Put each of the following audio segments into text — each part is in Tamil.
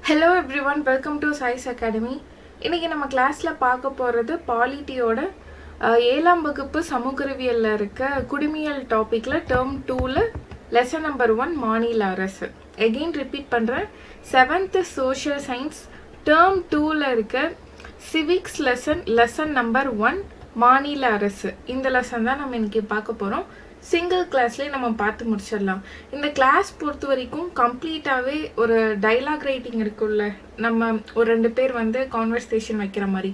Hello everyone, welcome to Science Academy. இன்னைக்கு நம்ம கிளாஸ்ல பார்க்க போறது பாலிட்டியோட 7ஆம் வகுப்பு சமூகறிவியல்ல இருக்க குடிமியல் டாபிக்ல டேர்ம் 2ல லெசன் நம்பர் 1 மாநில அரசு. அகைன் ரிப்பீட் பண்றேன். 7th சோஷியல் சயின்ஸ் டேர்ம் 2ல இருக்க சிவிக்ஸ் லெசன் நம்பர் 1 மாநில அரசு. இந்த லெசன் தான் நம்ம இன்னைக்கு பார்க்க போறோம். சிங்கிள் கிளாஸ்லேயே நம்ம பார்த்து முடிச்சிடலாம். இந்த கிளாஸ் பொறுத்த வரைக்கும் கம்ப்ளீட்டாகவே ஒரு டைலாக் ரைட்டிங் இருக்குல்ல, நம்ம ஒரு 2 பேர் கான்வர்சேஷன் வைக்கிற மாதிரி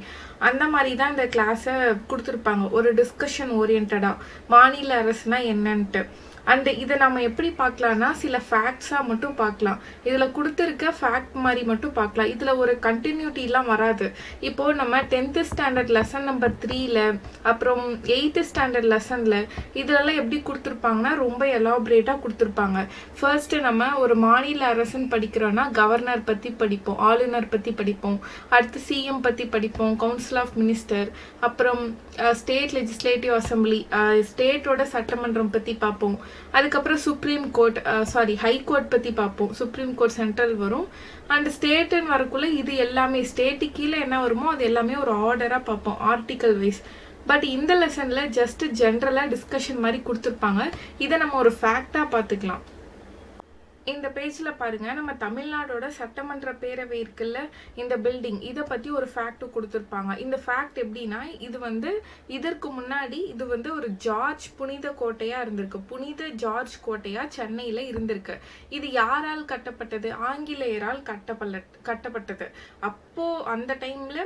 அந்த மாதிரி தான் இந்த கிளாஸை கொடுத்துருப்பாங்க. ஒரு டிஸ்கஷன் ஓரியன்டாக மாநில அரசுனா என்னன்ட்டு. அண்ட் இதை நம்ம எப்படி பார்க்கலாம்னா சில ஃபேக்ட்ஸாக மட்டும் பார்க்கலாம். இதில் கொடுத்துருக்க ஃபேக்ட் மாதிரி மட்டும் பார்க்கலாம். இதில் ஒரு கண்டினியூட்டிலாம் வராது. இப்போது நம்ம 10th ஸ்டாண்டர்ட் லெசன் நம்பர் 3ல அப்புறம் 8th ஸ்டாண்டர்ட் லெசனில் இதிலெல்லாம் எப்படி கொடுத்துருப்பாங்கன்னா ரொம்ப எலாபரேட்டாக கொடுத்துருப்பாங்க. ஃபர்ஸ்ட்டு நம்ம ஒரு மாநில அரசுன்னு படிக்கிறோன்னா கவர்னர் பற்றி படிப்போம், ஆளுநர் பற்றி படிப்போம், அடுத்து சிஎம் பற்றி படிப்போம், கவுன்சில் ஆஃப் மினிஸ்டர், அப்புறம் ஸ்டேட் லெஜிஸ்லேட்டிவ் அசம்பிளி, ஸ்டேட்டோட சட்டமன்றம் பற்றி பார்ப்போம். அதுக்கப்புறம் சுப்ரீம் கோர்ட் ஹை கோர்ட் பற்றி பார்ப்போம். சுப்ரீம் கோர்ட் சென்ட்ரல் வரும். அண்ட் ஸ்டேட்டுன்னு வரக்குள்ள இது எல்லாமே ஸ்டேட்டு கீழே என்ன வருமோ அது எல்லாமே ஒரு ஆர்டராக பார்ப்போம், ஆர்டிக்கல் வைஸ். பட் இந்த லெசனில் ஜஸ்ட் ஜென்ரலாக டிஸ்கஷன் மாதிரி கொடுத்துருப்பாங்க. இதை நம்ம ஒரு ஃபேக்டாக பார்த்துக்கலாம். இந்த பேஜில் பாருங்க, நம்ம தமிழ்நாடோட சட்டமன்ற பேரவை இருக்குல்ல, இந்த பில்டிங், இதை பற்றி ஒரு ஃபேக்ட் கொடுத்துருப்பாங்க. இந்த ஃபேக்ட் எப்படின்னா, இது இதற்கு முன்னாடி இது ஒரு ஜார்ஜ் புனித கோட்டையாக இருந்திருக்கு. புனித ஜார்ஜ் கோட்டையாக சென்னையில் இருந்திருக்கு. இது யாரால் கட்டப்பட்டது? ஆங்கிலேயரால் கட்டப்பட்டது. அப்போது அந்த டைமில்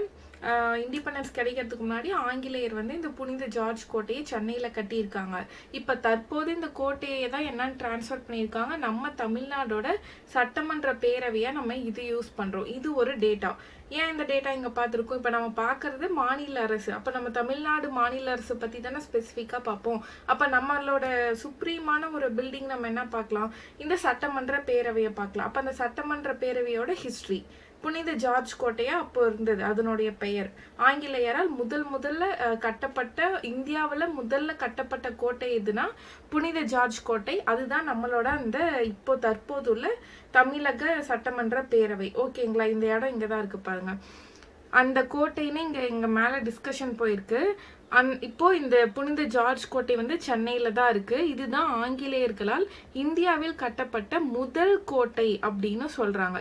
இண்டிபெண்டன்ஸ் கிடைக்கிறதுக்கு முன்னாடி ஆங்கிலேயர் இந்த புனித ஜார்ஜ் கோட்டையை சென்னையில் கட்டியிருக்காங்க. இப்போ தற்போது இந்த கோட்டையை தான் என்னன்னு டிரான்ஸ்ஃபர் பண்ணியிருக்காங்க. நம்ம தமிழ்நாடோட சட்டமன்ற பேரவையாக நம்ம இது யூஸ் பண்ணுறோம். இது ஒரு டேட்டா. ஏன் இந்த டேட்டா இங்கே பார்த்துருக்கோம்? இப்போ நம்ம பார்க்கறது மாநில அரசு. அப்போ நம்ம தமிழ்நாடு மாநில அரசு பற்றி தானே ஸ்பெசிஃபிக்காக பார்ப்போம். அப்போ நம்மளோட சுப்ரீமான ஒரு பில்டிங் நம்ம என்ன பார்க்கலாம்? இந்த சட்டமன்ற பேரவையை பார்க்கலாம். அப்போ அந்த சட்டமன்ற பேரவையோட ஹிஸ்ட்ரி, புனித ஜார்ஜ் கோட்டையா அப்போ இருந்தது அதனுடைய பெயர். ஆங்கிலேயரால் முதல்ல கட்டப்பட்ட, இந்தியாவில் முதல்ல கட்டப்பட்ட கோட்டை எதுனா புனித ஜார்ஜ் கோட்டை. அதுதான் நம்மளோட அந்த இப்போ தற்போதுள்ள தமிழக சட்டமன்ற பேரவை. ஓகேங்களா? இந்த இடம் இங்கே தான் இருக்கு பாருங்க. அந்த கோட்டைன்னு இங்கே மேலே டிஸ்கஷன் போயிருக்கு. இப்போ இந்த புனித ஜார்ஜ் கோட்டை சென்னையில தான் இருக்கு. இதுதான் ஆங்கிலேயர்களால் இந்தியாவில் கட்டப்பட்ட முதல் கோட்டை அப்படின்னு சொல்றாங்க.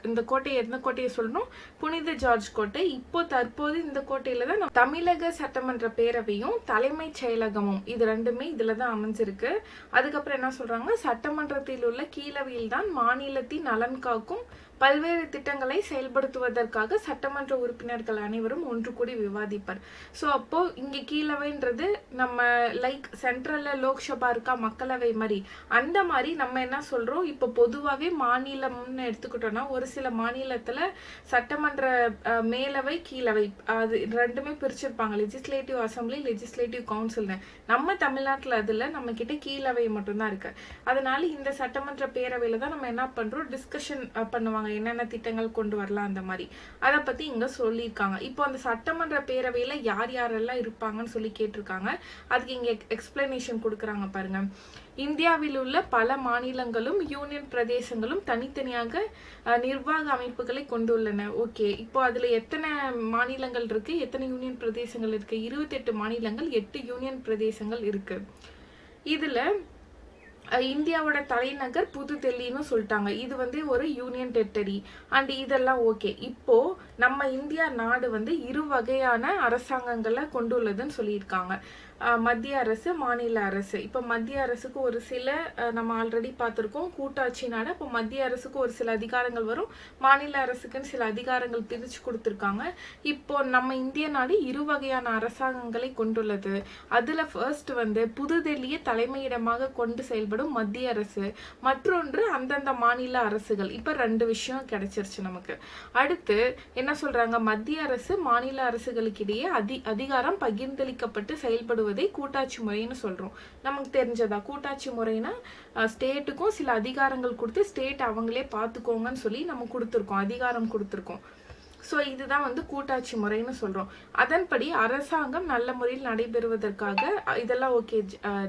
இந்த கோட்டையை எந்த கோட்டையை சொல்லணும்? புனித ஜார்ஜ் கோட்டை. இப்போ தற்போது இந்த கோட்டையில தான் தமிழக சட்டமன்ற பேரவையும் தலைமைச் செயலகமும் இது ரெண்டுமே இதுல தான் அமைஞ்சிருக்கு. அதுக்கப்புறம் என்ன சொல்றாங்க? சட்டமன்றத்தில் உள்ள கீழவையில் தான் மாநிலத்தின் நலன் காக்கும் பல்வேறு திட்டங்களை செயல்படுத்துவதற்காக சட்டமன்ற உறுப்பினர்கள் அனைவரும் ஒன்று கூடி விவாதிப்பர். ஸோ அப்போ இங்கே கீழவைன்றது நம்ம லைக் சென்ட்ரல்ல லோக்சபா இருக்கா, மக்களவை மாதிரி, அந்த மாதிரி நம்ம என்ன சொல்றோம்? இப்போ பொதுவாகவே மாநிலம்னு எடுத்துக்கிட்டோம்னா ஒரு சில மாநிலத்துல சட்டமன்ற மேலவை, கீழவை, அது ரெண்டுமே பிரிச்சிருப்பாங்க. லெஜிஸ்லேட்டிவ் அசம்பிளி, லெஜிஸ்லேட்டிவ் கவுன்சில்னு. நம்ம தமிழ்நாட்டில் அதுல நம்ம கிட்ட கீழவை மட்டும்தான் இருக்கு. அதனால இந்த சட்டமன்ற பேரவையில தான் நம்ம என்ன பண்றோம்? டிஸ்கஷன் பண்ணுவாங்க, என்னென்ன திட்டங்கள் கொண்டு வரலாம் அந்த மாதிரி. அதை பத்தி இங்க சொல்லியிருக்காங்க. இப்போ அந்த சட்டமன்ற பேரவையில யார் யாரெல்லாம் இருப்பாங்கன்னு சொல்லி கேட்டிருக்காங்க. அதுக்கு இங்க எக்ஸ்பிளனேஷன் கொடுக்குறாங்க பாருங்க. இந்தியாவில் உள்ள பல மாநிலங்களும் யூனியன் பிரதேசங்களும் தனித்தனியாக நிர்வாக அமைப்புகளை கொண்டுள்ளன. ஓகே, இப்போ அதுல எத்தனை மாநிலங்கள் இருக்கு, எத்தனை யூனியன் பிரதேசங்கள் இருக்கு? 28 மாநிலங்கள், 8 யூனியன் பிரதேசங்கள் இருக்கு. இதுல இந்தியாவோட தலைநகர் புது டெல்லின்னு சொல்லிட்டாங்க. இது ஒரு யூனியன் டெரிட்டரி அண்ட் இதெல்லாம் ஓகே. இப்போ நம்ம இந்தியா நாடு 2 வகையான அரசாங்கங்களை கொண்டுள்ளதுன்னு சொல்லியிருக்காங்க. மத்திய அரசு, மாநில அரசு. இப்போ மத்திய அரசுக்கு ஒரு சில நம்ம ஆல்ரெடி பார்த்துருக்கோம், கூட்டாட்சி நாடு. இப்போ மத்திய அரசுக்கு ஒரு சில அதிகாரங்கள் வரும், மாநில அரசுக்குன்னு சில அதிகாரங்கள் பிரித்து கொடுத்துருக்காங்க. இப்போ நம்ம இந்திய நாடு 2 வகையான அரசாங்கங்களை கொண்டுள்ளது. அதில் ஃபர்ஸ்ட் புதுடெல்லியை தலைமையிடமாக கொண்டு செயல்படும் மத்திய அரசு, மற்றொன்று அந்தந்த மாநில அரசுகள். இப்போ 2 விஷயம் கிடைச்சிருச்சு நமக்கு. அடுத்து என்ன சொல்றாங்க? மத்திய அரசு மாநில அரசுகளுக்கு இடையே அதிகாரம் பகிர்ந்தளிக்கப்பட்டு செயல்படுவது கூட்டாட்சி முறைன்னு சொல்றோம். நமக்கு தெரிஞ்சதா? கூட்டாட்சி முறைனா ஸ்டேட்டுக்கும் சில அதிகாரங்கள் கொடுத்து ஸ்டேட் அவங்களே பார்த்துக்கோங்கன்னு சொல்லி நம்ம கொடுத்துருக்கோம், அதிகாரம் கொடுத்துருக்கோம். ஸோ இதுதான் வந்து கூட்டாட்சி முறைன்னு சொல்கிறோம். அதன்படி அரசாங்கம் நல்ல முறையில் நடைபெறுவதற்காக இதெல்லாம் ஓகே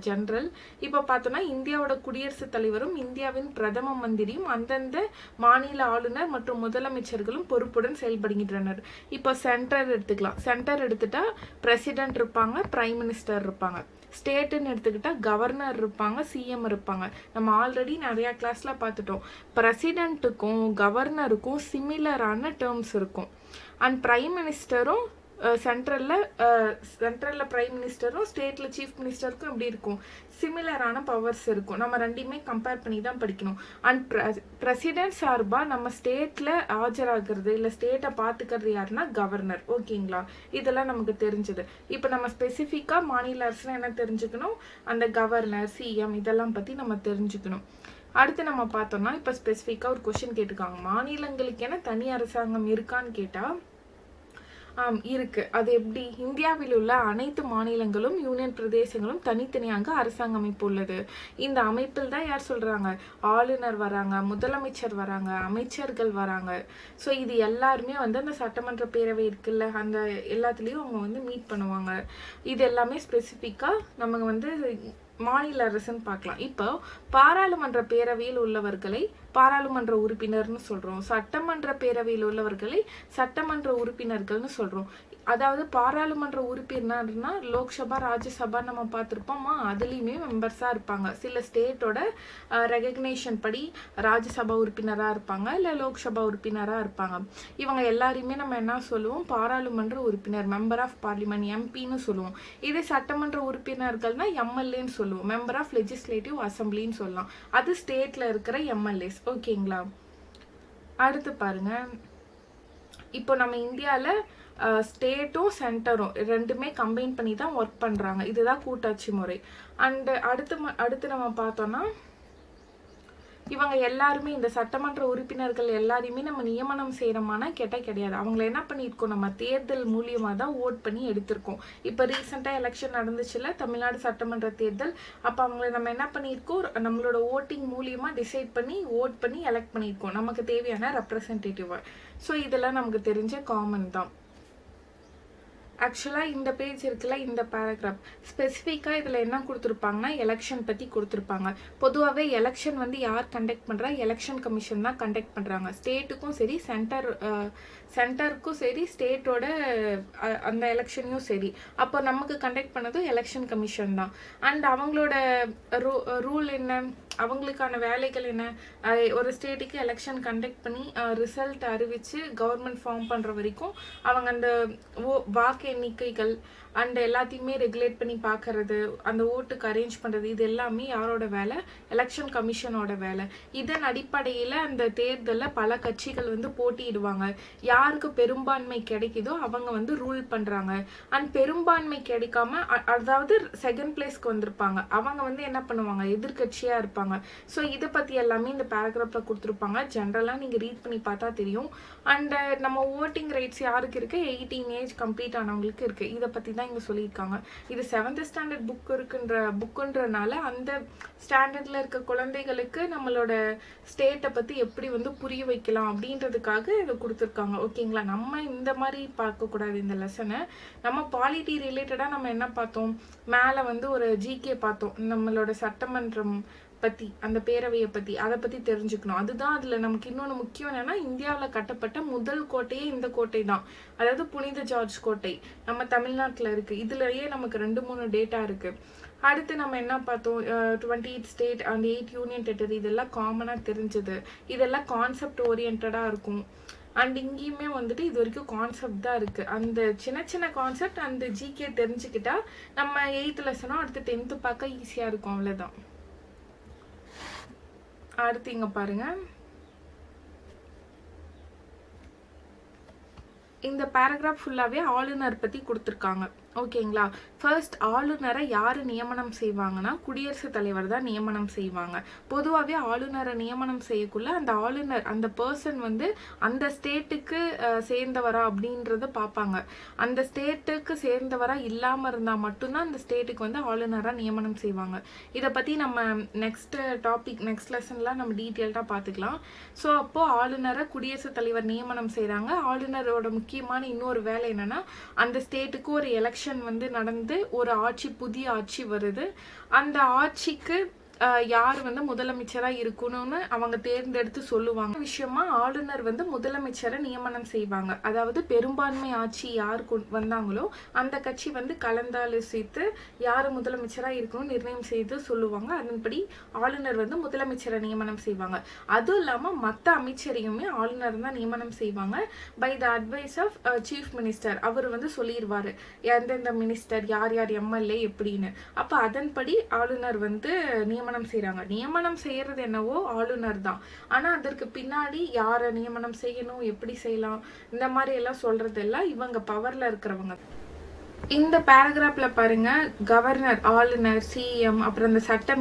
ஜென்ரல். இப்போ பார்த்தோன்னா இந்தியாவோட குடியரசுத் தலைவரும் இந்தியாவின் பிரதம மந்திரியும் அந்தந்த மாநில ஆளுநர் மற்றும் முதலமைச்சர்களும் பொறுப்புடன் செயல்படுகின்றனர். இப்போ சென்டர் எடுத்துக்கலாம். சென்டர் எடுத்துட்டா பிரசிடென்ட் இருப்பாங்க, பிரைம் மினிஸ்டர் இருப்பாங்க. ஸ்டேட்டுன்னு எடுத்துக்கிட்டால் கவர்னர் இருப்பாங்க, சிஎம் இருப்பாங்க. நம்ம ஆல்ரெடி நிறையா கிளாஸில் பார்த்துட்டோம். பிரசிடெண்ட்டுக்கும் கவர்னருக்கும் சிமிலரான டேர்ம்ஸ் இருக்கும். அண்ட் பிரைம் மினிஸ்டரும் சென்ட்ரலில் பிரைம் மினிஸ்டரும் ஸ்டேட்டில் சீஃப் மினிஸ்டருக்கும் எப்படி இருக்கும், சிமிலரான பவர்ஸ் இருக்கும். நம்ம ரெண்டையுமே கம்பேர் பண்ணி தான் படிக்கணும். அண்ட் பிரசிடென்ட் சார்பாக நம்ம ஸ்டேட்டில் ஆஜராகிறது இல்லை ஸ்டேட்டை பார்த்துக்கிறது யாருன்னா கவர்னர். ஓகேங்களா, இதெல்லாம் நமக்கு தெரிஞ்சது. இப்போ நம்ம ஸ்பெசிஃபிக்காக மாநில அரசுனா என்ன தெரிஞ்சுக்கணும், அந்த கவர்னர், சிஎம் இதெல்லாம் பற்றி நம்ம தெரிஞ்சுக்கணும். அடுத்து நம்ம பார்த்தோம்னா இப்போ ஸ்பெசிஃபிக்காக ஒரு கொஸ்டின் கேட்டிருக்காங்க, மாநிலங்களுக்கு என தனி அரசாங்கம் இருக்கான்னு கேட்டால் இருக்கு. அது எப்படி, இந்தியாவில் உள்ள அனைத்து மாநிலங்களும் யூனியன் பிரதேசங்களும் தனித்தனியாக அரசாங்க அமைப்பு உள்ளது. இந்த அமைப்பில் தான் யார் சொல்றாங்க, ஆளுநர் வராங்க, முதலமைச்சர் வராங்க, அமைச்சர்கள் வராங்க. ஸோ இது எல்லாருமே வந்து அந்த சட்டமன்ற பேரவை இருக்குல்ல, அந்த எல்லாத்துலேயும் அவங்க வந்து மீட் பண்ணுவாங்க. இது எல்லாமே ஸ்பெசிஃபிக்காக நமக்கு வந்து மாநில அரசுன்னு பார்க்கலாம். இப்போ பாராளுமன்ற பேரவையில் உள்ளவர்களை பாராளுமன்ற உறுப்பினர்னு சொல்றோம், சட்டமன்ற பேரவையில் உள்ளவர்களை சட்டமன்ற உறுப்பினர்கள்னு சொல்றோம். அதாவது பாராளுமன்ற உறுப்பினர்னா லோக்சபா, ராஜ்யசபா நம்ம பார்த்துருப்போமா, அதுலேயுமே மெம்பர்ஸாக இருப்பாங்க. சில ஸ்டேட்டோட ரெகக்னேஷன் படி ராஜ்யசபா உறுப்பினராக இருப்பாங்க, இல்லை லோக்சபா உறுப்பினராக இருப்பாங்க. இவங்க எல்லாரையுமே நம்ம என்ன சொல்லுவோம், பாராளுமன்ற உறுப்பினர், மெம்பர் ஆஃப் பார்லிமெண்ட், எம்பின்னு சொல்லுவோம். இதே சட்டமன்ற உறுப்பினர்கள்னா எம்எல்ஏன்னு சொல்லுவோம், மெம்பர் ஆஃப் லெஜிஸ்லேட்டிவ் அசம்பிளின்னு சொல்லலாம். அது ஸ்டேட்டில் இருக்கிற எம்எல்ஏஸ். ஓகேங்களா, அடுத்து பாருங்க. இப்போ நம்ம இந்தியாவில் ஸ்டேட்டும் சென்டரும் ரெண்டுமே கம்பைன் பண்ணி தான் ஒர்க் பண்ணுறாங்க. இதுதான் கூட்டாட்சி முறை. அண்டு அடுத்து நம்ம பார்த்தோன்னா இவங்க எல்லாருமே இந்த சட்டமன்ற உறுப்பினர்கள் எல்லாரையுமே நம்ம நியமனம் செய்கிறோமானா கேட்டால் கிடையாது. அவங்கள என்ன பண்ணியிருக்கோம், நம்ம தேர்தல் மூலியமாக தான் ஓட் பண்ணி எடுத்திருக்கோம். இப்போ ரீசெண்டாக எலெக்ஷன் நடந்துச்சுல, தமிழ்நாடு சட்டமன்ற தேர்தல். அப்போ அவங்கள நம்ம என்ன பண்ணியிருக்கோம், நம்மளோட ஓட்டிங் மூலியமாக டிசைட் பண்ணி ஓட் பண்ணி எலெக்ட் பண்ணியிருக்கோம் நமக்கு தேவையான ரெப்ரசன்டேட்டிவாக. ஸோ இதெல்லாம் நமக்கு தெரிஞ்ச காமன் தான். ஆக்சுவலாக இந்த பேஜ் இருக்குல்ல, இந்த பேராகிராஃப் ஸ்பெசிஃபிக்காக இதில் என்ன கொடுத்துருப்பாங்கன்னா எலெக்ஷன் பற்றி கொடுத்துருப்பாங்க. பொதுவாகவே எலெக்ஷன் வந்து யார் கண்டக்ட் பண்ணுறா, எலெக்ஷன் கமிஷன் தான் கண்டக்ட் பண்ணுறாங்க. ஸ்டேட்டுக்கும் சரி, சென்டருக்கும் சரி, ஸ்டேட்டோட அந்த எலெக்ஷனையும் சரி. அப்போ நமக்கு கண்டக்ட் பண்ணதும் எலெக்ஷன் கமிஷன் தான். அண்ட் அவங்களோட ரூல் என்ன, அவங்களுக்கான வேலைகள் என்ன, ஒரு ஸ்டேட்டுக்கு எலெக்ஷன் கண்டக்ட் பண்ணி ரிசல்ட் அறிவித்து கவர்மெண்ட் ஃபார்ம் பண்ணுற வரைக்கும் அவங்க அந்த வாக்கு எண்ணிக்கைகள் அண்ட் எல்லாத்தையுமே ரெகுலேட் பண்ணி பார்க்கறது, அந்த ஓட்டுக்கு அரேஞ்ச் பண்ணுறது, இது எல்லாமே யாரோட வேலை, எலெக்ஷன் கமிஷனோட வேலை. இதன் அடிப்படையில் அந்த தேர்தலில் பல கட்சிகள் வந்து போட்டியிடுவாங்க. யாருக்கு பெரும்பான்மை கிடைக்குதோ அவங்க வந்து ரூல் பண்ணுறாங்க. அண்ட் பெரும்பான்மை கிடைக்காம, அதாவது செகண்ட் பிளேஸ்க்கு வந்திருப்பாங்க, அவங்க வந்து என்ன பண்ணுவாங்க, எதிர்கட்சியாக இருப்பாங்க. ஸோ இதை பற்றி எல்லாமே இந்த பேராகிராஃபில் கொடுத்துருப்பாங்க. ஜென்ரலாக நீங்கள் ரீட் பண்ணி பார்த்தா தெரியும். அண்ட் நம்ம ஓட்டிங் ரைட்ஸ் யாருக்கு இருக்குது, 18 ஏஜ் கம்ப்ளீட் ஆனவங்களுக்கு இருக்குது. இதை பற்றி தான் இங்கே சொல்லியிருக்காங்க. இது 7th ஸ்டாண்டர்ட் புக்குன்றனால அந்த ஸ்டாண்டர்டில் இருக்க குழந்தைகளுக்கு நம்மளோட ஸ்டேட்டை பற்றி எப்படி வந்து புரிய வைக்கலாம் அப்படின்றதுக்காக இதை கொடுத்துருக்காங்க. ஓகேங்களா, நம்ம இந்த மாதிரி பார்க்கக்கூடாது இந்த லெசனை. நம்ம பாலிட்டி ரிலேட்டடாக நம்ம என்ன பார்த்தோம், மேலே வந்து ஒரு ஜிகே பார்த்தோம், நம்மளோட சட்டமன்றம் பற்றி, அந்த பேரவையை பற்றி, அதை பற்றி தெரிஞ்சுக்கணும். அதுதான் அதில் நமக்கு இன்னொன்று முக்கியம் என்னென்னா, இந்தியாவில் கட்டப்பட்ட முதல் கோட்டையே இந்த கோட்டை தான், அதாவது புனித ஜார்ஜ் கோட்டை நம்ம தமிழ்நாட்டில் இருக்குது. இதுலேயே நமக்கு 2-3 டேட்டா இருக்குது. அடுத்து நம்ம என்ன பார்த்தோம், 28 ஸ்டேட் அண்ட் 8 யூனியன் டெரிட்டரி, இதெல்லாம் காமனாக தெரிஞ்சது. இதெல்லாம் கான்செப்ட் ஓரியன்டாக இருக்கும். அண்ட் இங்கேயுமே வந்துட்டு இது வரைக்கும் கான்செப்ட் தான் இருக்குது. அந்த சின்ன சின்ன கான்செப்ட் அந்த ஜிகே தெரிஞ்சுக்கிட்டா நம்ம 8th லெசனும் அடுத்து 10th பார்க்க ஈஸியாக இருக்கும். அவ்வளோதான். அடுத்து இங்க பாருங்க, இந்த பேராகிராஃப் ஃபுல்லாவே ஆளுநர் பத்தி கொடுத்துருக்காங்க. ஓகேங்களா? ஃபர்ஸ்ட் ஆளுநரை யார் நியமனம் செய்வாங்கன்னா குடியரசுத் தலைவர் தான் நியமனம் செய்வாங்க. பொதுவாகவே ஆளுநரை நியமனம் செய்யக்குள்ள அந்த ஆளுநர் அந்த பர்சன் வந்து அந்த ஸ்டேட்டுக்கு சேர்ந்தவரா அப்படின்றத பார்ப்பாங்க. அந்த ஸ்டேட்டுக்கு சேர்ந்தவரா இல்லாமல் இருந்தால் மட்டும்தான் அந்த ஸ்டேட்டுக்கு வந்து ஆளுநராக நியமனம் செய்வாங்க. இதை பற்றி நம்ம நெக்ஸ்ட் லெசன்லாம் நம்ம டீட்டெயில்டாக பார்த்துக்கலாம். ஸோ அப்போது ஆளுநரை குடியரசுத் தலைவர் நியமனம் செய்கிறாங்க. ஆளுநரோட முக்கியமான இன்னொரு வேலை என்னென்னா அந்த ஸ்டேட்டுக்கு ஒரு எலெக்ஷன் வந்து நடந்து ஒரு புதிய ஆட்சி வருது. அந்த ஆட்சிக்கு யார் வந்து முதலமைச்சரா இருக்கணும்னு அவங்க தேர்ந்தெடுத்து சொல்லுவாங்க. விஷயமா ஆளுநர் வந்து முதலமைச்சரை நியமனம் செய்வாங்க. அதாவது பெரும்பான்மை ஆட்சி யார் வந்தாங்களோ அந்த கட்சி வந்து கலந்தாலோசித்து யார் முதலமைச்சரா இருக்கணும் நிர்ணயம் செய்து சொல்லுவாங்க. அதன்படி ஆளுநர் வந்து முதலமைச்சரை நியமனம் செய்வாங்க. அதுவும் இல்லாம மற்ற அமைச்சரையுமே ஆளுநர் தான் நியமனம் செய்வாங்க. By the advice of chief minister. அவர் வந்து சொல்லிடுவாரு எந்தெந்த மினிஸ்டர் யார் யார் எம்எல்ஏ எப்படின்னு. அப்ப அதன்படி ஆளுநர் வந்து நியமனம் செய்றாங்க. நியமனம் செய்யறது என்னவோ ஆளுநர் தான். ஆனா அதற்கு பின்னாடி யாரை நியமனம் செய்யணும், எப்படி செய்யலாம், இந்த மாதிரி எல்லாம் சொல்றதெல்லாம் இவங்க பவர்ல இருக்கிறவங்க. இந்த பேராகிராஃப்ல பாருங்க, கவர்னர், ஆளுநர், சிஎம், அப்புறம் இந்த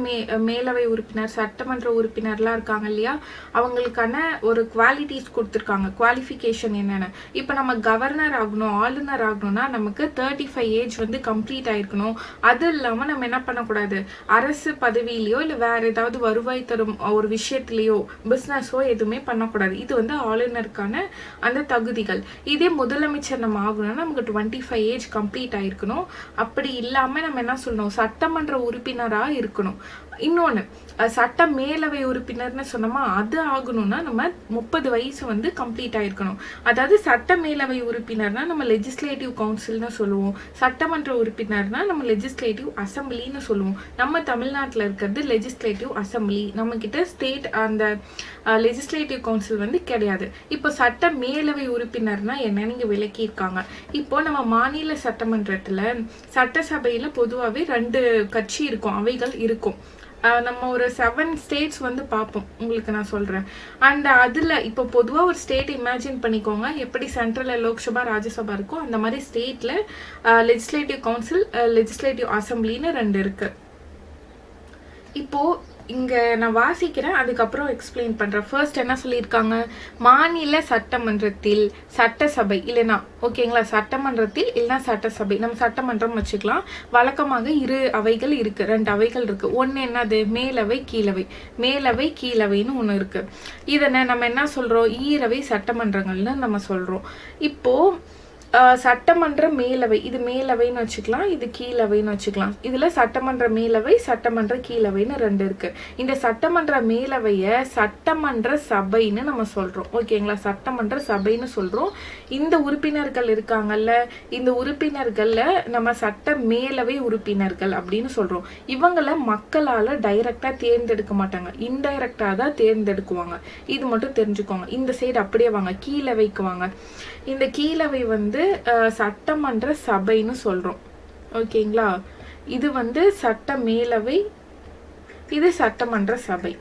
மேலவை உறுப்பினர், சட்டமன்ற உறுப்பினர்லாம் இருக்காங்க இல்லையா, அவங்களுக்கான ஒரு குவாலிட்டிஸ் கொடுத்துருக்காங்க. குவாலிஃபிகேஷன் என்னென்ன. இப்போ நம்ம கவர்னர் ஆகணும், ஆளுநர் ஆகணும்னா நமக்கு 35 ஏஜ் வந்து கம்ப்ளீட் ஆயிருக்கணும். அது இல்லாமல் நம்ம என்ன பண்ணக்கூடாது, அரசு பதவியிலையோ இல்லை வேற ஏதாவது வருவாய் தரும் ஒரு விஷயத்திலையோ பிஸ்னஸோ எதுவுமே பண்ணக்கூடாது. இது வந்து ஆளுநருக்கான அந்த தகுதிகள். இதே முதலமைச்சர் நம்ம ஆகணும்னா நமக்கு 25 ஏஜ் கம்ப்ளீட் ஆயிருக்கணும். அப்படி இல்லாம நம்ம என்ன சொல்லணும், சட்டமன்ற உறுப்பினரா இருக்கணும். இன்னொன்னு, சட்ட மேலவை உறுப்பினர்னு சொன்னோமா, அது ஆகணும்னா நம்ம 30 வயசு வந்து கம்ப்ளீட் ஆயிருக்கணும். அதாவது சட்ட மேலவை உறுப்பினர்னா நம்ம லெஜிஸ்லேட்டிவ் கவுன்சில்னு சொல்லுவோம். சட்டமன்ற உறுப்பினர்னா நம்ம லெஜிஸ்லேட்டிவ் அசம்பிளின்னு சொல்லுவோம். நம்ம தமிழ்நாட்டில் இருக்கிறது லெஜிஸ்லேட்டிவ் அசம்பிளி. நம்ம கிட்ட ஸ்டேட் அந்த லெஜிஸ்லேட்டிவ் கவுன்சில் வந்து கிடையாது. இப்போ சட்ட மேலவை உறுப்பினர்னா என்ன நீங்க விளக்கியிருக்காங்க. இப்போ நம்ம மாநில சட்டமன்றத்துல சட்டசபையில பொதுவாகவே 2 கட்சி இருக்கும், அவைகள் இருக்கும். நம்ம ஒரு 7 ஸ்டேட்ஸ் வந்து பார்ப்போம், உங்களுக்கு நான் சொல்கிறேன். அண்ட் அதில் இப்போ பொதுவாக ஒரு ஸ்டேட் இமேஜின் பண்ணிக்கோங்க, எப்படி சென்ட்ரலில் லோக்சபா ராஜ்யசபா இருக்கும் அந்த மாதிரி ஸ்டேட்டில் லெஜிஸ்லேட்டிவ் கவுன்சில், லெஜிஸ்லேட்டிவ் அசம்பிளின்னு 2 இருக்குது. இப்போது இங்கே நான் வாசிக்கிறேன், அதுக்கப்புறம் எக்ஸ்பிளைன் பண்ணுறேன். ஃபர்ஸ்ட் என்ன சொல்லியிருக்காங்க, மாநில சட்டமன்றத்தில் சட்டசபை இல்லைனா, ஓகேங்களா, சட்டமன்றத்தில் இல்லைனா சட்டசபை, நம்ம சட்டமன்றம் வச்சுக்கலாம். வழக்கமாக 2 அவைகள் இருக்குது, 2 அவைகள் இருக்குது. ஒன்று என்னது, மேலவை கீழவை. மேலவை கீழவைன்னு ஒன்று இருக்குது. இதை நம்ம என்ன சொல்கிறோம், ஈரவை சட்டமன்றங்கள்னு நம்ம சொல்கிறோம். இப்போது சட்டமன்ற மேலவை, இது மேலவைன்னு வச்சுக்கலாம், இது கீழவைன்னு வச்சுக்கலாம். இதுல சட்டமன்ற மேலவை, சட்டமன்ற கீழவைன்னு 2 இருக்கு. இந்த சட்டமன்ற மேலவைய சட்டமன்ற சபைன்னு நம்ம சொல்றோம், ஓகேங்களா, சட்டமன்ற சபைன்னு சொல்றோம். இந்த உறுப்பினர்கள் இருக்காங்கல்ல, இந்த உறுப்பினர்கள்ல நம்ம சட்ட மேலவை உறுப்பினர்கள் அப்படின்னு சொல்றோம். இவங்களை மக்களால டைரக்டா தேர்ந்தெடுக்க மாட்டாங்க, இன்டைரக்டா தான் தேர்ந்தெடுக்குவாங்க. இது மட்டும் தெரிஞ்சுக்கோங்க. இந்த சைடு அப்படியே வாங்க, கீழவைக்கு வாங்க. இந்த கீழவை வந்து சட்டமன்ற சபைன்னு சொல்றோம், ஓகேங்களா. இது வந்து சட்ட மேலவை, இது சட்டமன்ற சபை.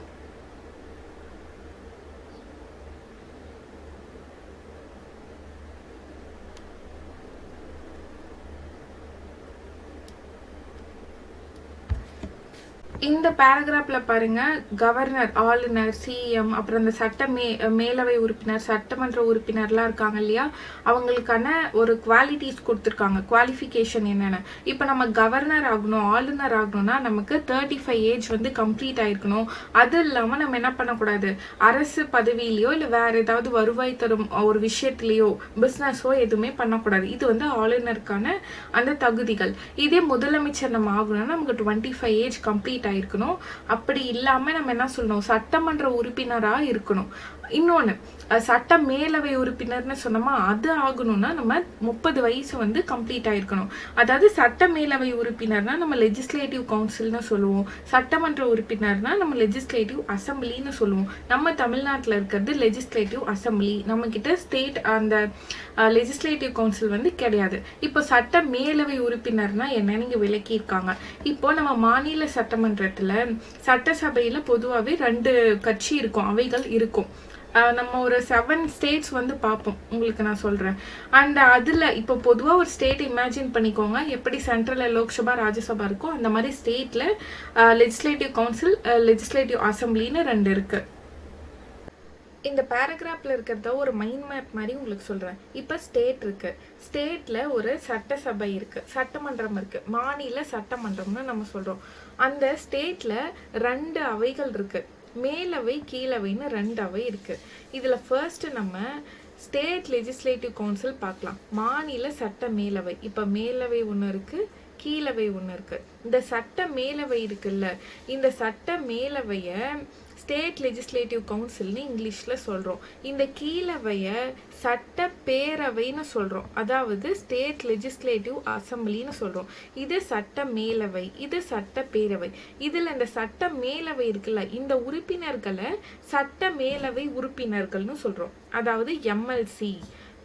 இந்த பேராகிராஃப்ல பாருங்க, கவர்னர், ஆளுநர், சிஎம், அப்புறம் இந்த மேலவை உறுப்பினர், சட்டமன்ற உறுப்பினர்லாம் இருக்காங்க இல்லையா, அவங்களுக்கான ஒரு குவாலிட்டிஸ் கொடுத்துருக்காங்க. குவாலிஃபிகேஷன் என்னென்ன. இப்போ நம்ம கவர்னர் ஆகணும், ஆளுநர் ஆகணும்னா நமக்கு 35 ஏஜ் வந்து கம்ப்ளீட் ஆயிருக்கணும். அது இல்லாமல் நம்ம என்ன பண்ணக்கூடாது, அரசு பதவியிலையோ இல்லை வேற ஏதாவது வருவாய் தரும் ஒரு விஷயத்திலையோ பிஸ்னஸோ எதுவுமே பண்ணக்கூடாது. இது வந்து ஆளுநருக்கான அந்த தகுதிகள். இதே முதலமைச்சர் நம்ம ஆகணும்னா நமக்கு 25 ஏஜ் கம்ப்ளீட் இருக்கணும். அப்படி இல்லாம நம்ம என்ன சொல்லணும், சட்டமன்ற உறுப்பினரா இருக்கணும். இன்னொன்னு, சட்ட மேலவை உறுப்பினர்னு சொன்னோமா, அது ஆகணும்னா நம்ம 30 வயசு வந்து கம்ப்ளீட் ஆயிருக்கணும். அதாவது சட்ட மேலவை உறுப்பினர்னா நம்ம லெஜிஸ்லேட்டிவ் கவுன்சில்னு சொல்லுவோம். சட்டமன்ற உறுப்பினர்னா நம்ம லெஜிஸ்லேட்டிவ் அசம்பிளின்னு சொல்லுவோம். நம்ம தமிழ்நாட்டில் இருக்கிறது லெஜிஸ்லேட்டிவ் அசம்பிளி. நம்ம கிட்ட ஸ்டேட் அந்த லெஜிஸ்லேட்டிவ் கவுன்சில் வந்து கிடையாது. இப்போ சட்ட மேலவை உறுப்பினர்னா என்ன நீங்க விளக்கியிருக்காங்க. இப்போ நம்ம மாநில சட்டமன்றத்துல சட்டசபையில பொதுவாகவே 2 கட்சி இருக்கும், அவைகள் இருக்கும். நம்ம ஒரு 7 ஸ்டேட்ஸ் வந்து பார்ப்போம், உங்களுக்கு நான் சொல்கிறேன். அண்ட் அதில் இப்போ பொதுவாக ஒரு ஸ்டேட் இமேஜின் பண்ணிக்கோங்க, எப்படி சென்ட்ரலில் லோக்சபா ராஜ்யசபா இருக்கோ அந்த மாதிரி ஸ்டேட்டில் லெஜிஸ்லேட்டிவ் கவுன்சில், லெஜிஸ்லேட்டிவ் அசம்பிளின்னு 2 இருக்குது. இந்த பேராகிராஃபில் இருக்கிறத ஒரு மைண்ட் மேப் மாதிரி உங்களுக்கு சொல்கிறேன். இப்போ ஸ்டேட் இருக்குது, ஸ்டேட்டில் ஒரு சட்டசபை இருக்குது, சட்டமன்றம் இருக்குது, மாநில சட்டமன்றம்னு நம்ம சொல்கிறோம். அந்த ஸ்டேட்டில் 2 அவைகள் இருக்குது, மேலவை கீழவைன்னு 2 அவை இருக்குது. இதில் ஃபர்ஸ்ட் நம்ம ஸ்டேட் லெஜிஸ்லேட்டிவ் கவுன்சில் பார்க்கலாம். மாநில சட்ட மேலவை, இப்போ மேலவை ஒன்று இருக்குது, கீழவை ஒன்று இருக்குது. இந்த சட்ட மேலவை இருக்குல்ல, இந்த சட்ட மேலவையை ஸ்டேட் லெஜிஸ்லேட்டிவ் கவுன்சில்னு இங்கிலீஷில் சொல்கிறோம். இந்த கீழவையை சட்ட பேரவைன்னு சொல்கிறோம், அதாவது ஸ்டேட் லெஜிஸ்லேட்டிவ் அசம்பிளின்னு சொல்கிறோம். இது சட்ட மேலவை, இது சட்ட பேரவை. இதில் இந்த சட்ட மேலவை இருக்குல்ல, இந்த உறுப்பினர்களை சட்ட மேலவை உறுப்பினர்கள்னு சொல்கிறோம், அதாவது MLC,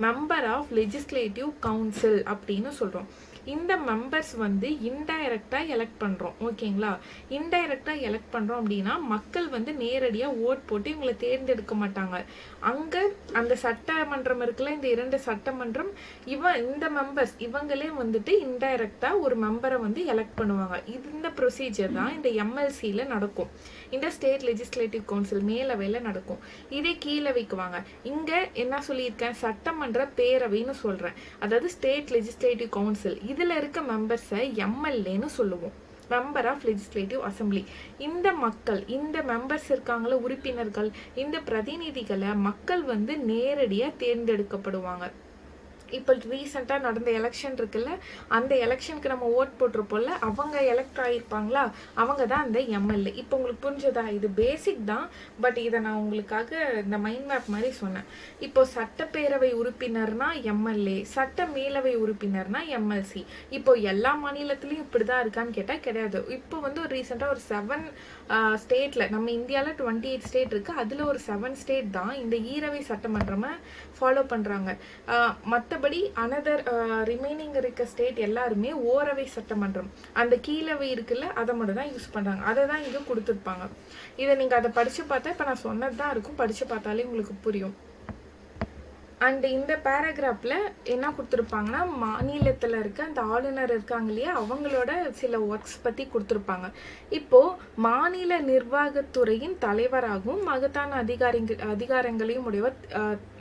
member of legislative council அப்படின்னு சொல்கிறோம். இந்த மெம்பர்ஸ் வந்து இன்டைரக்டாக எலெக்ட் பண்ணுறோம், ஓகேங்களா? இன்டைரக்டாக எலெக்ட் பண்ணுறோம் அப்படின்னா மக்கள் வந்து நேரடியாக ஓட் போட்டு இவங்களை தேர்ந்தெடுக்க மாட்டாங்க. அங்கே அந்த சட்டமன்றம் இருக்குல்ல, இந்த 2 சட்டமன்றம், இந்த மெம்பர்ஸ் இவங்களே வந்துட்டு இன்டைரக்டாக ஒரு மெம்பரை வந்து எலெக்ட் பண்ணுவாங்க. இந்த ப்ரொசீஜர் தான் இந்த எம்எல்சியில் நடக்கும், இந்த ஸ்டேட் லெஜிஸ்லேட்டிவ் கவுன்சில் மேலவையில் நடக்கும். இதே கீழவைக்கு வாங்க, இங்கே என்ன சொல்லியிருக்கேன், சட்டமன்ற பேரவைன்னு சொல்கிறேன், அதாவது ஸ்டேட் லெஜிஸ்லேட்டிவ் கவுன்சில். இதில் இருக்க மெம்பர்ஸை எம்எல்ஏன்னு சொல்லுவோம், மெம்பர் ஆஃப் லெஜிஸ்லேட்டிவ் அசம்பிளி. இந்த மக்கள், இந்த மெம்பர்ஸ் இருக்காங்கள உறுப்பினர்கள், இந்த பிரதிநிதிகளை மக்கள் வந்து நேரடியாக தேர்ந்தெடுக்கப்படுவாங்க. இப்போ ரீசெண்டாக நடந்த எலெக்ஷன் இருக்குல்ல, அந்த எலெக்ஷனுக்கு நம்ம ஓட் போட்டிருப்போம்ல, அவங்க எலெக்ட் ஆகியிருப்பாங்களா, அவங்க தான் அந்த எம்எல்ஏ. இப்போ உங்களுக்கு புரிஞ்சதா? இது பேசிக் தான், பட் இதை நான் உங்களுக்காக இந்த மைண்ட் மேப் மாதிரி சொன்னேன். இப்போ சட்டப்பேரவை உறுப்பினர்னா எம்எல்ஏ, சட்ட மேலவை உறுப்பினர்னா எம்எல்சி. இப்போ எல்லா மாநிலத்திலையும் இப்படி தான் இருக்கான்னு கேட்டால் கிடையாது. இப்போ வந்து ஒரு ரீசெண்டாக ஒரு 7 ஸ்டேட்டில், நம்ம இந்தியாவில் 28 ஸ்டேட் இருக்குது, அதில் ஒரு 7 ஸ்டேட் தான் இந்த ஈரவை சட்டமன்றமை ஃபாலோ பண்ணுறாங்க. மற்றபடி அனதர் ரிமைனிங் இருக்க ஸ்டேட் எல்லாருமே ஓரவை சட்டமன்றம், அந்த கீழவை இருக்குல்ல, அதை மட்டும் தான் யூஸ் பண்ணுறாங்க. அதை தான் இங்கே கொடுத்துருப்பாங்க. இதை நீங்கள் அதை படித்து பார்த்தா, இப்போ நான் சொன்னது தான் இருக்கும், படித்து பார்த்தாலே உங்களுக்கு புரியும். அண்ட் இந்த பேராகிராஃபில் என்ன கொடுத்துருப்பாங்கன்னா, மாநிலத்தில் இருக்க அந்த ஆளுநர் இருக்காங்க இல்லையா, அவங்களோட சில ஒர்க்ஸ் பற்றி கொடுத்துருப்பாங்க. இப்போது மாநில நிர்வாகத்துறையின் தலைவராகவும் மகத்தான அதிகாரங்களையும் உடையவர்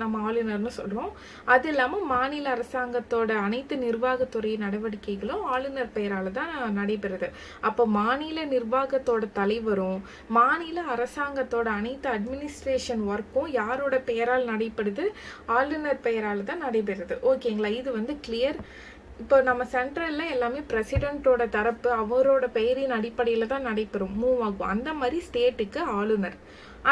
நம்ம ஆளுநர்னு சொல்கிறோம். அது இல்லாமல் மாநில அரசாங்கத்தோட அனைத்து நிர்வாகத்துறை நடவடிக்கைகளும் ஆளுநர் பெயரால் தான் நடைபெறுது. அப்போ மாநில நிர்வாகத்தோட தலைவரும் மாநில அரசாங்கத்தோட அனைத்து அட்மினிஸ்ட்ரேஷன் ஒர்க்கும் யாரோட பெயரால் நடைபெறுது? ஆளுநர் பெயரால் தான் நடைபெறுது, ஓகேங்களா? இது வந்து கிளியர். இப்போ நம்ம சென்ட்ரலில் எல்லாமே பிரசிடென்ட்டோட தரப்பு அவரோட பெயரின் அடிப்படையில் தான் நடைபெறும், மூவ் ஆகும். அந்த மாதிரி ஸ்டேட்டுக்கு ஆளுநர்.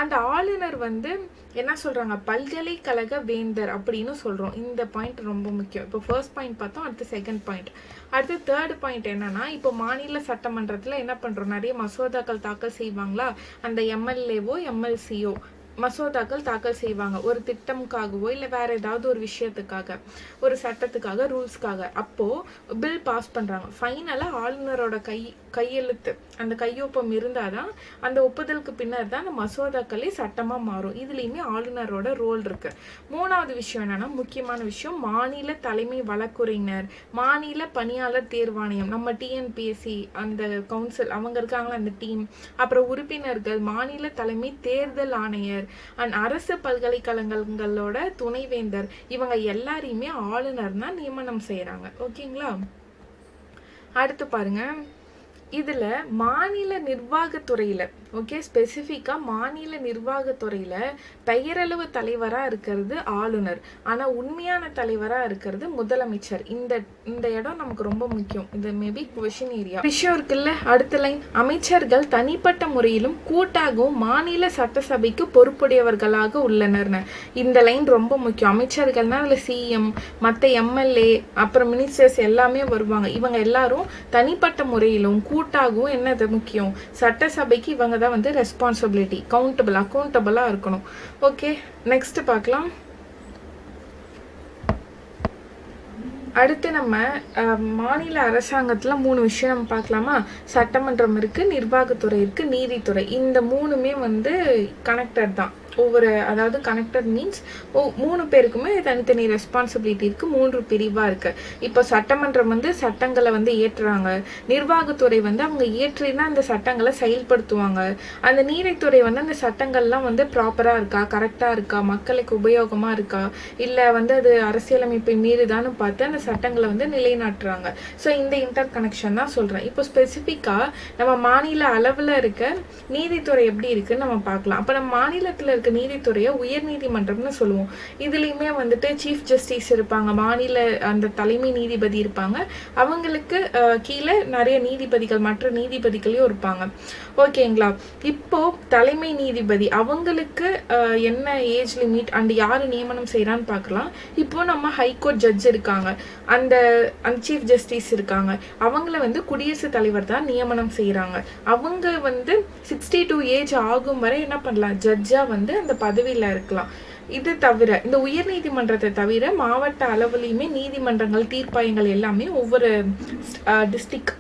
அந்த ஆளுநர் வந்து என்ன சொல்கிறாங்க, பல்கலைக்கழக வேந்தர் அப்படின்னு சொல்கிறோம். இந்த பாயிண்ட் ரொம்ப முக்கியம். இப்போ ஃபர்ஸ்ட் பாயிண்ட் பார்த்தோம், அடுத்து செகண்ட் பாயிண்ட். அடுத்து தேர்ட் பாயிண்ட் என்னன்னா, இப்போ மாநில சட்டமன்றத்தில் என்ன பண்ணுறோம், நிறைய மசோதாக்கள் தாக்கல் செய்வாங்களா, அந்த எம்எல்ஏவோ எம்எல்சியோ மசோதாக்கள் தாக்கல் செய்வாங்க, ஒரு திட்டமுக்காகவோ இல்லை வேற ஏதாவது ஒரு விஷயத்துக்காக, ஒரு சட்டத்துக்காக, ரூல்ஸ்க்காக. அப்போது பில் பாஸ் பண்ணுறாங்க. ஃபைனலாக ஆளுநரோட கையெழுத்து, அந்த கையொப்பம் இருந்தால் தான், அந்த ஒப்புதலுக்கு பின்னர் தான் அந்த மசோதாக்களே சட்டமாக மாறும். இதுலேயுமே ஆளுநரோட ரோல் இருக்குது. மூணாவது விஷயம் என்னென்னா, முக்கியமான விஷயம், மாநில தலைமை வழக்குரைஞர், மாநில பணியாளர் தேர்வாணையம், நம்ம டிஎன்பிஎஸ்சி அந்த கவுன்சில் அவங்க இருக்காங்களா அந்த டீம், அப்புறம் உறுப்பினர்கள், மாநில தலைமை தேர்தல் ஆணையர் அண்ட் அரசு பல்கலைக்கழகங்களோட துணைவேந்தர், இவங்க எல்லாரையுமே ஆளுநர் தான் நியமனம் செய்யறாங்க, ஓகேங்களா? அடுத்து பாருங்க, இதுல மாநில நிர்வாகத்துறையில, ஓகே, ஸ்பெசிஃபிக்கா மாநில நிர்வாகத்துறையில பெயரளவு தலைவரா இருக்கிறது ஆளுநர், ஆனா உண்மையான தலைவரா இருக்கிறது முதலமைச்சர். இந்த இடம் நமக்கு ரொம்ப முக்கியம். இது மேபி குவெஷன் ஏரியா விஷயம் இருக்குல்ல. அடுத்த லைன், அமைச்சர்கள் தனிப்பட்ட முறையிலும் கூட்டாகவும் மாநில சட்டசபைக்கு பொறுப்புடையவர்களாக உள்ளனர்னு. இந்த லைன் ரொம்ப முக்கியம். அமைச்சர்கள்னா அதுல சிஎம், மற்ற எம்எல்ஏ, அப்புறம் மினிஸ்டர்ஸ் எல்லாமே வருவாங்க. இவங்க எல்லாரும் தனிப்பட்ட முறையிலும் கூட்டாகவும் என்னது முக்கியம், சட்டசபைக்கு இவங்க தான் வந்து ரெஸ்பான்சிபிலிட்டி, அக்கௌண்டபிளா இருக்கணும். ஓகே, நெக்ஸ்ட் பார்க்கலாம். அடுத்து நம்ம மாநில அரசாங்கத்தில் 3 விஷயம் நம்ம பார்க்கலாமா. சட்டமன்றம் இருக்குது, நிர்வாகத்துறை இருக்குது, நீதித்துறை. இந்த 3மே வந்து கனெக்டட் தான், ஒவ்வொரு அதாவது கனெக்டட் மீன்ஸ் 3 பேருக்குமே தனித்தனி ரெஸ்பான்சிபிலிட்டி இருக்குது, 3 பிரிவாக இருக்குது. இப்போ சட்டமன்றம் வந்து சட்டங்களை வந்து ஏற்றுறாங்க, நிர்வாகத்துறை வந்து அவங்க ஏற்றினா அந்த சட்டங்களை செயல்படுத்துவாங்க, அந்த நீதித்துறை வந்து அந்த சட்டங்கள்லாம் வந்து ப்ராப்பராக இருக்கா, கரெக்டாக இருக்கா, மக்களுக்கு உபயோகமாக இருக்கா, இல்லை வந்து அது அரசியலமைப்பை மீறுதான்னு பார்த்து அந்த சட்டங்களை வந்து நிலைநாட்டுறாங்க. ஸோ இந்த இன்டர் கனெக்ஷன் தான் சொல்கிறேன். இப்போ ஸ்பெசிஃபிக்காக நம்ம மாநில அளவில் இருக்க நீதித்துறை எப்படி இருக்குன்னு நம்ம பார்க்கலாம். அப்போ நம்ம மாநிலத்தில் இருக்க நீதித்துறையை உயர் நீதிமன்றம்னு சொல்லுவோம். இதுலேயுமே வந்துட்டு சீஃப் ஜஸ்டிஸ் இருப்பாங்க, மாநில அந்த தலைமை நீதிபதி இருப்பாங்க, அவங்களுக்கு கீழே நிறைய நீதிபதிகள் மற்ற நீதிபதிகளையும் இருப்பாங்க. ஓகேங்களா? இப்போ தலைமை நீதிபதி அவங்களுக்கு என்ன ஏஜ் லிமிட் அண்ட் யார் நியமனம் செய்யறான்னு பார்க்கலாம். இப்போ நம்ம ஹைகோர்ட் ஜட்ஜ் இருக்காங்க, அந்த சீஃப் ஜஸ்டிஸ் இருக்காங்க, அவங்கள வந்து குடியரசுத் தலைவர் தான் நியமனம் செய்யறாங்க. அவங்க வந்து 62 ஏஜ் ஆகும் வரை என்ன பண்ணலாம், ஜட்ஜா வந்து அந்த பதவியில இருக்கலாம். இது தவிர இந்த உயர் நீதிமன்றத்தை தவிர மாவட்ட அளவுலையுமே நீதிமன்றங்கள் தீர்ப்பாயங்கள் எல்லாமே ஒவ்வொரு டிஸ்ட்ரிக்ட்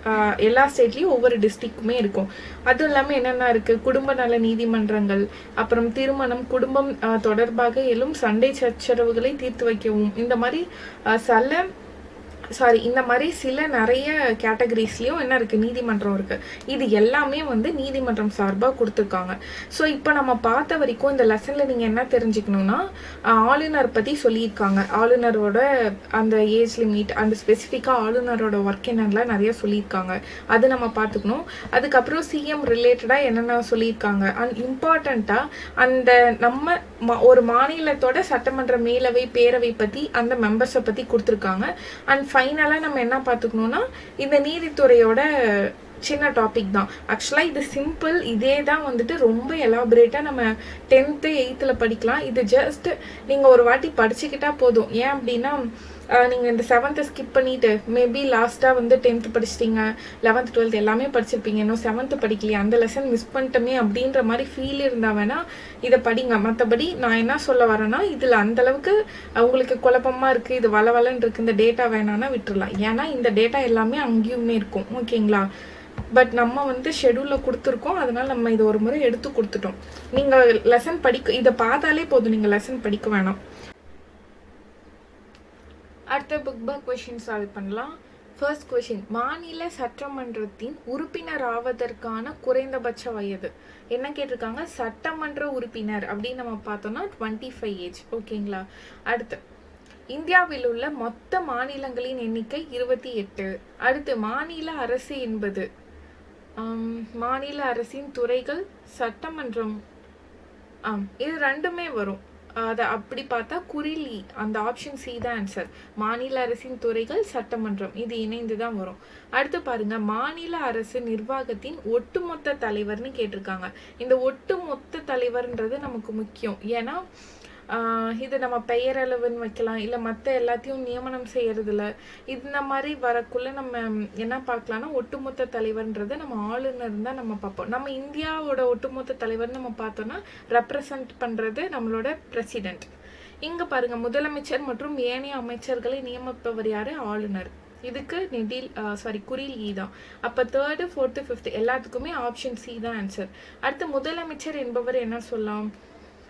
எல்லா ஸ்டேட்லேயும் ஒவ்வொரு டிஸ்ட்ரிக்ட்டுமே இருக்கும். அதுவும் இல்லாமல் என்னென்ன இருக்குது, குடும்ப நல நீதிமன்றங்கள், அப்புறம் திருமணம் குடும்பம் தொடர்பாக எழும் சண்டை சச்சரவுகளை தீர்த்து வைக்கவும், இந்த மாதிரி சில நிறைய கேட்டகரிஸ்லையும் என்ன இருக்குது, நீதிமன்றம் இருக்குது. இது எல்லாமே வந்து நீதிமன்றம் சார்பாக கொடுத்துருக்காங்க. ஸோ இப்போ நம்ம பார்த்த வரைக்கும் இந்த லெசனில் நீங்கள் என்ன தெரிஞ்சுக்கணுன்னா, ஆளுநர் பற்றி சொல்லியிருக்காங்க, ஆளுநரோட அந்த ஏஜ் லிமிட் அந்த ஸ்பெசிஃபிக்காக ஆளுநரோட ஒர்க் என்னென்னலாம் நிறைய சொல்லியிருக்காங்க, அது நம்ம பார்த்துக்கணும். அதுக்கப்புறம் சிஎம் ரிலேட்டடாக என்னென்ன சொல்லியிருக்காங்க, அண்ட் இம்பார்ட்டண்ட்டாக அந்த நம்ம ஒரு மாநிலத்தோட சட்டமன்ற மேலவை பேரவை பற்றி அந்த மெம்பர்ஸை பற்றி கொடுத்துருக்காங்க. அண்ட் ஃபைனலாக நம்ம என்ன பார்த்துக்கணுன்னா, இந்த நீதித்துறையோட சின்ன டாபிக் தான். ஆக்சுவலாக இது சிம்பிள், இதே தான் வந்துட்டு ரொம்ப எலாபரேட்டாக நம்ம 10th 8th படிக்கலாம். இது ஜஸ்ட் நீங்கள் ஒரு வாட்டி படிச்சுக்கிட்டா போதும். ஏன் அப்படின்னா நீங்கள் இந்த 7th ஸ்கிப் பண்ணிவிட்டு மேபி லாஸ்ட்டாக வந்து 10th படிச்சிட்டிங்க, 11th 12th எல்லாமே படிச்சிருப்பீங்க, இன்னும் 7th படிக்கலையே, அந்த லெசன் மிஸ் பண்ணிட்டோமே அப்படின்ற மாதிரி ஃபீல் இருந்தால் வேணால் இதை படிங்க. மற்றபடி நான் என்ன சொல்ல வரேன்னா, இதில் அந்தளவுக்கு உங்களுக்கு குழப்பமாக இருக்குது, இது வளவலன்னு இருக்குது, இந்த டேட்டா வேணான்னா விட்டுடலாம். ஏன்னா இந்த டேட்டா எல்லாமே அங்கேயுமே இருக்கும். ஓகேங்களா? பட் நம்ம வந்து ஷெடியூலில் கொடுத்துருக்கோம், அதனால் நம்ம இதை ஒரு முறை எடுத்து கொடுத்துட்டோம். நீங்கள் லெசன் இதை பார்த்தாலே போதும், நீங்கள் லெசன் படிக்க வேணாம். அடுத்த புக் பேக் கொஷின் சால்வ் பண்ணலாம். ஃபர்ஸ்ட் கொஷின், மாநில சட்டமன்றத்தின் உறுப்பினர் ஆவதற்கான குறைந்தபட்ச வயது என்ன கேட்டிருக்காங்க, சட்டமன்ற உறுப்பினர் அப்படின்னு நம்ம பார்த்தோம்னா 25 ஏஜ். ஓகேங்களா? அடுத்து, இந்தியாவில் உள்ள மொத்த மாநிலங்களின் எண்ணிக்கை 28. அடுத்து, மாநில அரசு என்பது மாநில அரசின் துறைகள், சட்டமன்றம். இது ரெண்டுமே வரும். அதை அப்படி பார்த்தா குறிலி, அந்த ஆப்ஷன் சி தான் ஆன்சர். மாநில அரசின் துறைகள், சட்டமன்றம், இது இணைந்து தான் வரும். அடுத்து பாருங்க, மாநில அரசு நிர்வாகத்தின் ஒட்டுமொத்த தலைவர்னு கேட்டிருக்காங்க. இந்த ஒட்டுமொத்த தலைவர்ன்றது நமக்கு முக்கியம். ஏன்னா இது நம்ம பெயரளவுன்னு வைக்கலாம், இல்லை மற்ற எல்லாத்தையும் நியமனம் செய்யறதுல இந்த மாதிரி வரக்குள்ள நம்ம என்ன பார்க்கலாம்னா, ஒட்டுமொத்த தலைவர்ன்றதை நம்ம ஆளுநர் தான் நம்ம பார்ப்போம். நம்ம இந்தியாவோட ஒட்டுமொத்த தலைவர் நம்ம பார்த்தோம்னா ரெப்ரசன்ட் பண்ணுறது நம்மளோட பிரசிடென்ட். இங்கே பாருங்க, முதலமைச்சர் மற்றும் ஏனைய அமைச்சர்களை நியமிப்பவர் யாரு, ஆளுநர். இதுக்கு குறில் இ தான். அப்போ 3rd 4th 5th எல்லாத்துக்குமே ஆப்ஷன் சி தான் ஆன்சர். அடுத்து, முதலமைச்சர் என்பவர் என்ன சொல்லலாம்,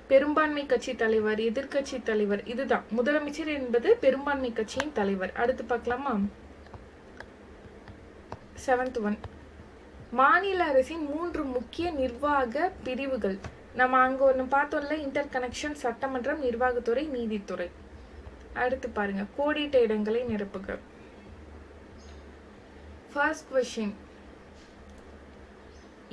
பெரும்பான்மை கட்சி தலைவர், எதிர்கட்சி தலைவர். இதுதான் முதலமைச்சர் என்பது பெரும்பான்மை கட்சியின் தலைவர். அடுத்து பார்க்கலாமா, 7th one, மாநில அரசின் 3 முக்கிய நிர்வாக பிரிவுகள். நம்ம அங்கே ஒன்று பார்த்தோம்ல, இன்டர் கனெக்ஷன், சட்டமன்றம், நிர்வாகத்துறை, நீதித்துறை. அடுத்து பாருங்க, கோடிட்ட இடங்களை நிரப்புக. ஃபர்ஸ்ட் கொஸ்டின்,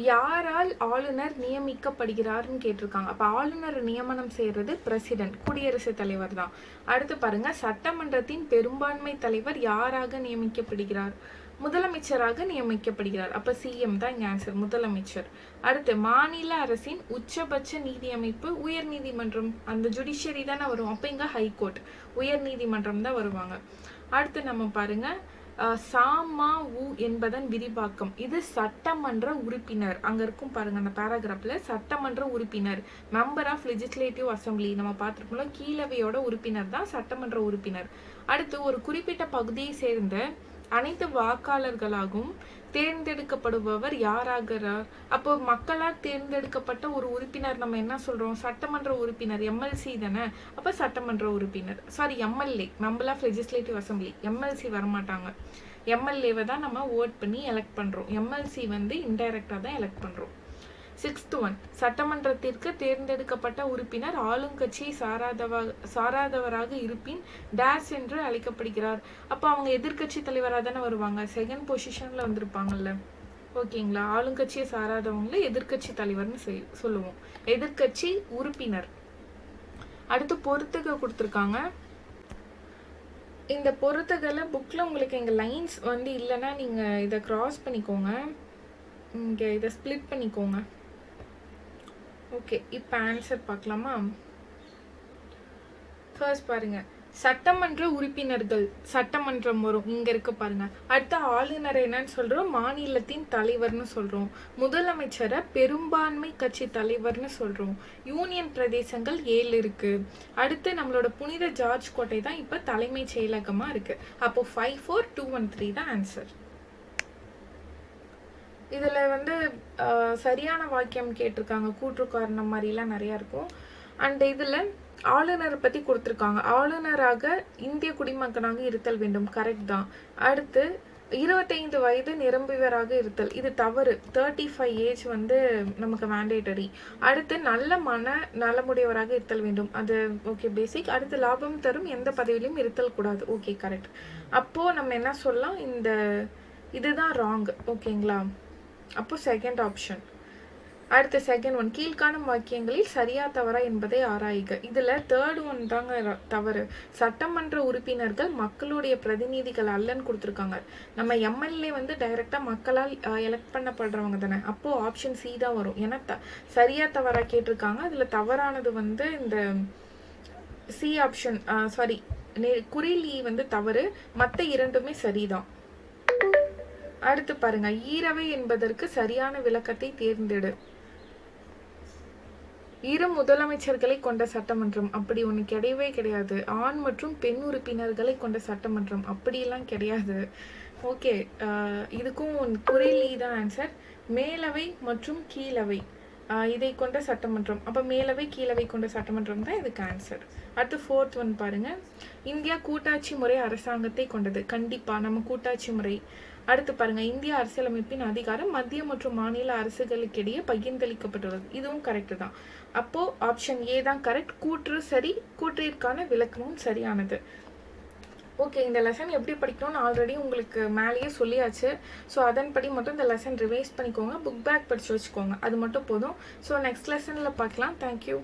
யாரால் ஆளுநர் நியமிக்கப்படுகிறார்னு கேட்டிருக்காங்க. அப்போ ஆளுநர் நியமனம் செய்யறது பிரசிடென்ட், குடியரசுத் தலைவர் தான். அடுத்து பாருங்க, சட்டமன்றத்தின் பெரும்பான்மை தலைவர் யாராக நியமிக்கப்படுகிறார், முதலமைச்சராக நியமிக்கப்படுகிறார். அப்போ சிஎம் தான் இங்கே ஆன்சர், முதலமைச்சர். அடுத்து, மாநில அரசின் உச்சபட்ச நீதி அமைப்பு உயர் நீதிமன்றம், அந்த ஜுடிஷியரி தானே வரும். அப்போ இங்கே ஹைகோர்ட், உயர் நீதிமன்றம் தான் வருவாங்க. அடுத்து நம்ம பாருங்க, சாமு என்பதன் விரிவாக்கம். இது சட்டமன்ற உறுப்பினர். அங்க இருக்கும் பாருங்க அந்த பேராகிராஃப்ல, சட்டமன்ற உறுப்பினர், மெம்பர் ஆஃப் லெஜிஸ்லேட்டிவ் அசம்பிளி. நம்ம பார்த்துருக்கோம்ல, கீழவையோட உறுப்பினர் தான் சட்டமன்ற உறுப்பினர். அடுத்து, ஒரு குறிப்பிட்ட பகுதியை சேர்ந்த அனைத்து வாக்காளர்களாகவும் தேர்ந்தெடுக்கப்படுபவர் யாராகிறார்? அப்போ மக்களால் தேர்ந்தெடுக்கப்பட்ட ஒரு உறுப்பினர் நம்ம என்ன சொல்றோம்? சட்டமன்ற உறுப்பினர், எம்எல்சி தானே. அப்ப சட்டமன்ற உறுப்பினர், sorry MLA, member of legislative assembly. MLC வரமாட்டாங்க. எம்எல்ஏவை தான் நம்ம ஓட் பண்ணி எலெக்ட் பண்றோம். எம்எல்சி வந்து இன்டைரக்டா தான் எலெக்ட் பண்றோம். 6th ஒன், சட்டமன்றத்திற்கு தேர்ந்தெடுக்கப்பட்ட உறுப்பினர் ஆளுங்கட்சியை சாராதவராக இருப்பின் டேஸ் என்று அழைக்கப்படுகிறார். அப்போ அவங்க எதிர்கட்சி தலைவராக தானே வருவாங்க, செகண்ட் பொசிஷன்ல வந்திருப்பாங்கல்ல. ஓகேங்களா? ஆளுங்கட்சியை சாராதவங்கள எதிர்கட்சி தலைவர்னு சொல்லுவோம், எதிர்கட்சி உறுப்பினர். அடுத்து பொறுத்துக கொடுத்துருக்காங்க. இந்த பொறுத்துகளை புக்கில் உங்களுக்கு எங்கள் லைன்ஸ் வந்து இல்லைன்னா நீங்கள் இதை கிராஸ் பண்ணிக்கோங்க, இங்கே இதை ஸ்ப்ளிட் பண்ணிக்கோங்க. ஓகே, இப்போ ஆன்சர் பார்க்கலாமா? ஃபர்ஸ்ட் பாருங்க, சட்டமன்ற உறுப்பினர்கள், சட்டமன்றம் வரும், இங்க இருக்கு பாருங்க. அடுத்த ஆளுநர் என்னன்னு சொல்றோம்? மாநிலத்தின் தலைவர்னு சொல்றோம். முதலமைச்சரை பெரும்பான்மை கட்சி தலைவர்னு சொல்றோம். யூனியன் பிரதேசங்கள் 7 இருக்கு. அடுத்து நம்மளோட புனித ஜார்ஜ் கோட்டை தான் இப்ப தலைமைச் செயலகமா இருக்கு. அப்போ 5, 4, 2, 1, 3 தான் ஆன்சர். இதுல வந்து சரியான வாக்கியம் கேட்டிருக்காங்க, கூற்று காரணம் மாதிரிலாம் நிறைய இருக்கும். அண்ட் இதுல ஆளுநரை பத்தி கொடுத்துருக்காங்க. ஆளுநராக இந்திய குடிமகனாக இருத்தல் வேண்டும், கரெக்ட் தான். அடுத்து 25 வயது நிரம்பியவராக இருத்தல், இது தவறு. 35 ஏஜ் வந்து நமக்கு மேண்டேட்டரி. அடுத்து நல்ல மன நலமுடையவராக இருத்தல் வேண்டும், அது ஓகே பேசிக். அடுத்து லாபம் தரும் எந்த பதவியிலும் இருத்தல் கூடாது, ஓகே கரெக்ட். அப்போ நம்ம என்ன சொல்லலாம்? இதுதான் ராங், ஓகேங்களா? அப்போ செகண்ட் ஆப்ஷன். அடுத்த செகண்ட் ஒன், கீழ்காணும் வாக்கியங்களில் சரியா தவறா என்பதை ஆராய்க. இதுல தேர்ட் ஒன் தாங்க தவறு. சட்டமன்ற உறுப்பினர்கள் மக்களுடைய பிரதிநிதிகள் அல்லன்னு கொடுத்துருக்காங்க. நம்ம எம்எல்ஏ வந்து டைரக்டா மக்களால் எலெக்ட் பண்ணப்படுறவங்க தானே. அப்போ ஆப்ஷன் சி தான் வரும். ஏன்னா சரியா தவறா கேட்டிருக்காங்க. அதுல தவறானது வந்து இந்த சி ஆப்ஷன், சாரி குறிலி வந்து தவறு, மற்ற இரண்டுமே சரிதான். அடுத்து பாருங்க, ஈரவை என்பதற்கு சரியான விளக்கத்தை தேர்ந்தெடு. இரு முதலமைச்சர்களை கொண்ட சட்டமன்றம், அப்படி ஒன்று கிடையவே கிடையாது. ஆண் மற்றும் பெண் உறுப்பினர்களை கொண்ட சட்டமன்றம், அப்படியெல்லாம் கிடையாது. ஓகே, இதுக்கும் குறிலி தான் ஆன்சர். மேலவை மற்றும் கீழவை இதை கொண்ட சட்டமன்றம், அப்போ மேலவை கீழவை கொண்ட சட்டமன்றம் தான் இதுக்கு ஆன்சர். அடுத்து 4th ஒன் பாருங்க, இந்தியா கூட்டாட்சி முறை அரசாங்கத்தை கொண்டது, கண்டிப்பா நம்ம கூட்டாட்சி முறை. அடுத்து பாருங்க, இந்திய அரசியலமைப்பின் அதிகாரம் மத்திய மற்றும் மாநில அரசுகளுக்கிடையே பகிர்ந்தளிக்கப்பட்டுள்ளது, இதுவும் கரெக்ட் தான். அப்போ ஆப்ஷன் ஏ தான் கரெக்ட். கூற்று சரி, கூற்றிற்கான விளக்கமும் சரியானது. ஓகே, இந்த லெசன் எப்படி படிக்கணும்னு ஆல்ரெடி உங்களுக்கு மேலேயே சொல்லியாச்சு. ஸோ அதன்படி மட்டும் இந்த லெசன் ரிவைஸ் பண்ணிக்கோங்க, புக் பேக் படித்து வச்சுக்கோங்க, அது மட்டும் போதும். ஸோ நெக்ஸ்ட் லெசனில் பார்க்கலாம். தேங்க்யூ.